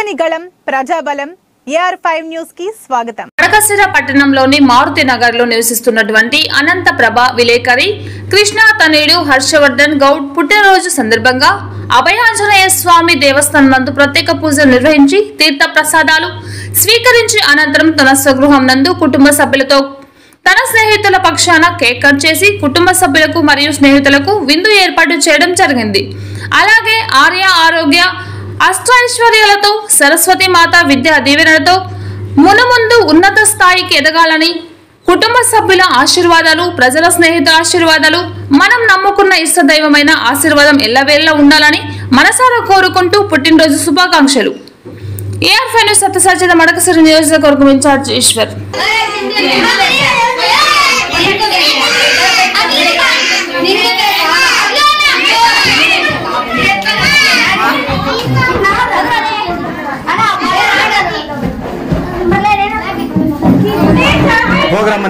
ప్రజలని గళం ప్రజాబలం AR5 news కి స్వాగతం. మడకశిర పట్టణంలోని మారుతి నగర్ లో నివసిస్తున్నటువంటి అనంత ప్రభ విలేకరి కృష్ణ తనయుడు హర్షవర్ధన్ గౌడ్ పుట్టినరోజు సందర్భంగా అభయాంజనేయ స్వామి దేవస్థానం నందు ప్రత్యేక పూజలు నిర్వహించి తీర్థ ప్రసాదాలు స్వీకరించి అనంతరం తన స్వగృహం నందు కుటుంబ సభ్యులతో తన స్నేహితుల పక్షాన కేక్ కట్ చేసి కుటుంబ సభ్యులకు మరియు స్నేహితులకు విందు ఏర్పాటు చేయడం జరిగింది. అలాగే ఆర్య ఆరోగ్య అష్టైశ్వర్యాలతో సరస్వతి మాత విద్యా దీవెనలతో మునముందు ఉన్నత స్థాయికి ఎదగాలని కుటుంబ సభ్యుల ఆశీర్వాదాలు ప్రజల స్నేహితుల ఆశీర్వాదాలు మనం నమ్ముకున్న ఇష్ట దైవమైన ఆశీర్వాదం ఎల్లవేళలా ఉండాలని మనసారా కోరుకుంటూ పుట్టినరోజు శుభాకాంక్షలు. AR5 న్యూస్ సత్యసాచిత మడకశిర నియోజకవర్గం ఇన్ఛార్జ్ ఈశ్వర్. प्रोग्राम